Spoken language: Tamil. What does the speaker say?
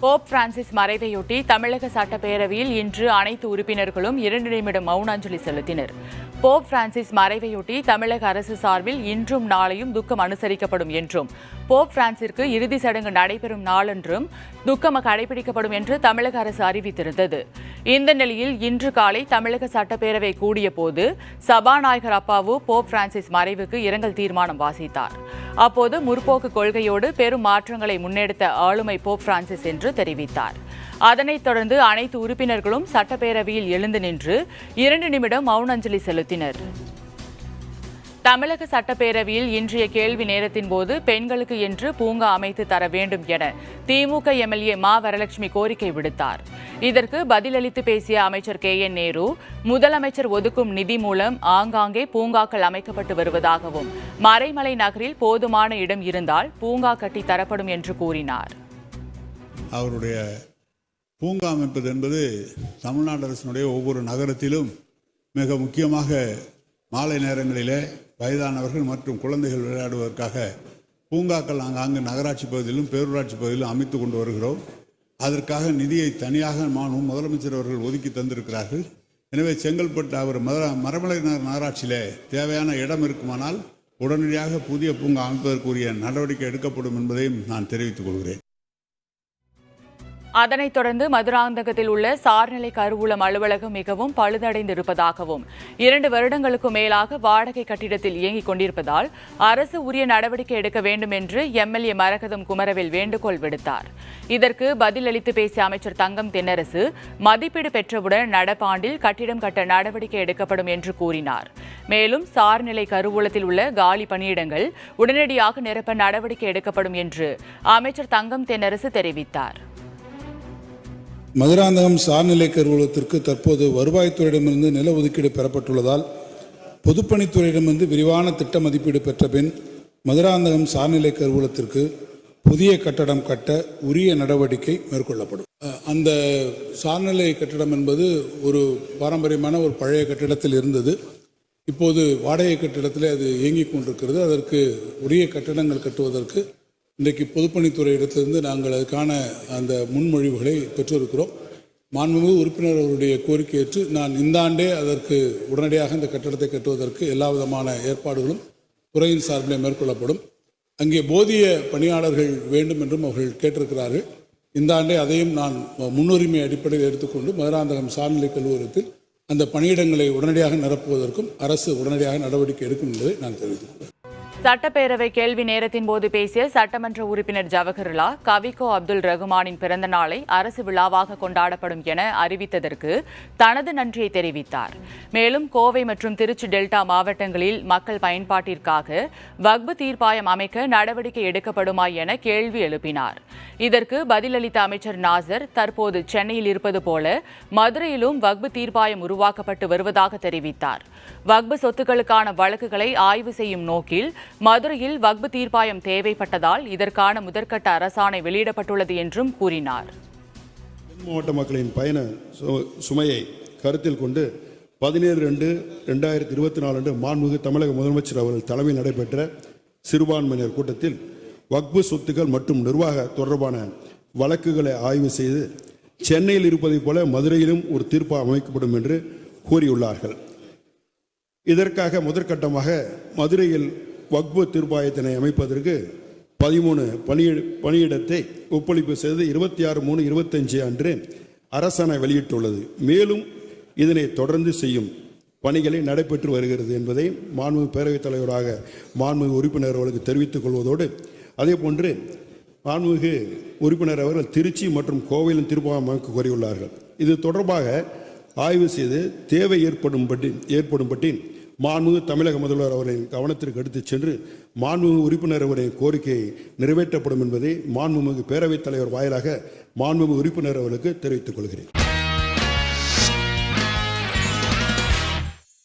போப் பிரான்சிஸ் மறைவையொட்டி தமிழக சட்டப்பேரவையில் இன்று அனைத்து உறுப்பினர்களும் 2 நிமிடம் மௌன அஞ்சலி செலுத்தினர். போப் பிரான்சிஸ் மறைவையொட்டி தமிழக அரசு சார்பில் இன்றும் நாளையும் துக்கம் அனுசரிக்கப்படும் என்றும், போப் பிரான்சிற்கு இறுதி சடங்கு நடைபெறும் நாளன்றும் துக்கம் கடைபிடிக்கப்படும் என்று தமிழக அரசு அறிவித்திருந்தது. இந்த நிலையில் இன்று காலை தமிழக சட்டப்பேரவை கூடிய போது சபாநாயகர் அப்பாவு போப் பிரான்சிஸ் மறைவுக்கு இரங்கல் தீர்மானம் வாசித்தார். அப்போது முற்போக்கு கொள்கையோடு பெரும் மாற்றங்களை முன்னெடுத்த ஆளுமை போப் பிரான்சிஸ் என்று தெரிவித்தார். அதனைத் தொடர்ந்து அனைத்து உறுப்பினர்களும் சட்டப்பேரவையில் எழுந்து நின்று 2 நிமிடம் மௌன அஞ்சலி செலுத்தினர். தமிழக சட்டப்பேரவையில் இன்றைய கேள்வி நேரத்தின் போது பெண்களுக்கு என்று பூங்கா அமைத்து தர வேண்டும் என திமுக எம்எல்ஏ மா வரலட்சுமி கோரிக்கை விடுத்தார். இதற்கு பதிலளித்து பேசிய அமைச்சர் KN நேரு, முதலமைச்சர் ஒதுக்கும் நிதி மூலம் ஆங்காங்கே பூங்காக்கள் அமைக்கப்பட்டு வருவதாகவும், மறைமலை நகரில் போதுமான இடம் இருந்தால் பூங்கா கட்டி தரப்படும் என்று கூறினார். அவருடைய பூங்கா அமைப்பது என்பது தமிழ்நாடு அரசினுடைய ஒவ்வொரு நகரத்திலும் மிக முக்கியமாக மாலை நேரங்களிலே வயதானவர்கள் மற்றும் குழந்தைகள் விளையாடுவதற்காக பூங்காக்கள் ஆங்காங்கு நகராட்சி பகுதியிலும் பேரூராட்சி பகுதியிலும் அமைத்து கொண்டு வருகிறோம். அதற்காக நிதியை தனியாக முதலமைச்சர் அவர்கள் ஒதுக்கி தந்திருக்கிறார்கள். எனவே செங்கல்பட்டு அவர் மறைமலை நகராட்சியிலே தேவையான இடம் இருக்குமானால் உடனடியாக புதிய பூங்கா அமைப்பதற்குரிய நடவடிக்கை எடுக்கப்படும் என்பதையும் நான் தெரிவித்துக் கொள்கிறேன். அதனைத் தொடர்ந்து மதுராந்தகத்தில் உள்ள சார்நிலை கருவூலம் அலுவலகம் மிகவும் பழுதடைந்திருப்பதாகவும், 2 வருடங்களுக்கும் மேலாக வாடகை கட்டிடத்தில் இயங்கிக் கொண்டிருப்பதால் அரசு உரிய நடவடிக்கை எடுக்க வேண்டும் என்று எம்எல்ஏ மரகதம் குமரவேல் வேண்டுகோள் விடுத்தார். இதற்கு பதிலளித்து பேசிய அமைச்சர் தங்கம் தென்னரசு, மதிப்பீடு பெற்றவுடன் நடப்பாண்டில் கட்டிடம் கட்ட நடவடிக்கை எடுக்கப்படும் என்று கூறினார். மேலும் சார்நிலை கருவூலத்தில் உள்ள காலி பணியிடங்கள் உடனடியாக நிரப்ப நடவடிக்கை எடுக்கப்படும் என்று அமைச்சர் தங்கம் தென்னரசு தெரிவித்தார். மதுராந்தகம் சார்நிலை கருவூலத்திற்கு தற்போது வருவாய்த்துறையிடமிருந்து நில ஒதுக்கீடு பெறப்பட்டுள்ளதால் பொதுப்பணித்துறையிடமிருந்து விரிவான திட்ட மதிப்பீடு பெற்ற பின் மதுராந்தகம் சார்நிலை கருவூலத்திற்கு புதிய கட்டடம் கட்ட உரிய நடவடிக்கை மேற்கொள்ளப்படும். அந்த சார்நிலை கட்டடம் என்பது ஒரு பாரம்பரியமான ஒரு பழைய கட்டிடத்தில் இருந்தது. இப்போது வாடகை கட்டிடத்தில் அது இயங்கிக் கொண்டிருக்கிறது. அதற்கு உரிய கட்டடங்கள் கட்டுவதற்கு இன்றைக்கு பொதுப்பணித்துறை இடத்திலிருந்து நாங்கள் அதுக்கான அந்த முன்மொழிவுகளை பெற்றிருக்கிறோம். மாண்புமிகு உறுப்பினர் அவருடைய கோரிக்கை ஏற்று நான் இந்த ஆண்டே அதற்கு உடனடியாக இந்த கட்டடத்தை கட்டுவதற்கு எல்லா விதமான ஏற்பாடுகளும் துறையின் சார்பில் மேற்கொள்ளப்படும். அங்கே போதிய பணியாளர்கள் வேண்டும் என்றும் அவர்கள் கேட்டிருக்கிறார்கள். இந்த ஆண்டே அதையும் நான் முன்னுரிமை அடிப்படையில் எடுத்துக்கொண்டு மதுராந்தகம் சார்நிலை கல்லூரத்தில் அந்த பணியிடங்களை உடனடியாக நிரப்புவதற்கும் அரசு உடனடியாக நடவடிக்கை எடுக்கும் என்பதை நான் தெரிவித்துக் கொள்கிறேன். சட்டப்பேரவை கேள்வி நேரத்தின் போது பேசிய சட்டமன்ற உறுப்பினர் ஜவஹர்லா, கவிக்கோ அப்துல் ரகுமானின் பிறந்த நாளை அரசு விழாவாக கொண்டாடப்படும் என அறிவித்ததற்கு தனது நன்றியை தெரிவித்தார். மேலும் கோவை மற்றும் திருச்சி டெல்டா மாவட்டங்களில் மக்கள் பயன்பாட்டிற்காக வக்பு தீர்ப்பாயம் அமைக்க நடவடிக்கை எடுக்கப்படுமா என கேள்வி எழுப்பினார். இதற்கு பதிலளித்த அமைச்சர் நாசர், தற்போது சென்னையில் இருப்பது போல மதுரையிலும் வக்பு தீர்ப்பாயம் உருவாக்கப்பட்டு வருவதாக தெரிவித்தார். வக்பு சொத்துக்களுக்கான வழக்குகளை ஆய்வு செய்யும் நோக்கில் மதுரையில் வக்பு தீர்ப்பாயம் தேவைப்பட்டதால் இதற்கான முதற்கட்ட அரசாணை வெளியிடப்பட்டுள்ளது என்றும் கூறினார். மாவட்ட மக்களின் பயண சுமையை கருத்தில் கொண்டு 17/2/2024 அன்று மாண்புமிகு தமிழக முதலமைச்சர் அவர்கள் தலைமையில் நடைபெற்ற சிறுபான்மையினர் கூட்டத்தில் வக்பு சொத்துக்கள் மற்றும் நிர்வாக தொடர்பான வழக்குகளை ஆய்வு செய்து சென்னையில் இருப்பதைப் போல மதுரையிலும் ஒரு தீர்ப்பு அமைக்கப்படும் என்று கூறியுள்ளார்கள். இதற்காக முதற்கட்டமாக மதுரையில் வக்பு தீர்ப்பாயத்தினை அமைப்பதற்கு 13 பணியிடத்தை ஒப்பளிப்பு செய்து 26/3/25 அன்று அரசாணை வெளியிட்டுள்ளது. மேலும் இதனை தொடர்ந்து செய்யும் பணிகளை நடைபெற்று வருகிறது என்பதை மாண்புமிகு பேரவைத் தலைவராக மாண்புமிகு உறுப்பினர் அவர்களுக்கு தெரிவித்துக் கொள்வதோடு, அதே போன்று மாண்புமிகு உறுப்பினர் அவர்கள் திருச்சி மற்றும் கோவையிலும் தீர்ப்பாயம் அமைக்க கோரியுள்ளார்கள். இது தொடர்பாக ஆய்வு செய்து தேவை ஏற்படும்படி மாண்புமிகு தமிழக முதல்வர் அவர்களின் கவனத்திற்கு எடுத்துச் சென்று மாண்புமிகு உறுப்பினர் அவரின் கோரிக்கை நிறைவேற்றப்படும் என்பதை மாண்புமிகு பேரவைத் தலைவர் வாயிலாக மாண்புமிகு உறுப்பினர் அவர்களுக்கு தெரிவித்துக் கொள்கிறேன்.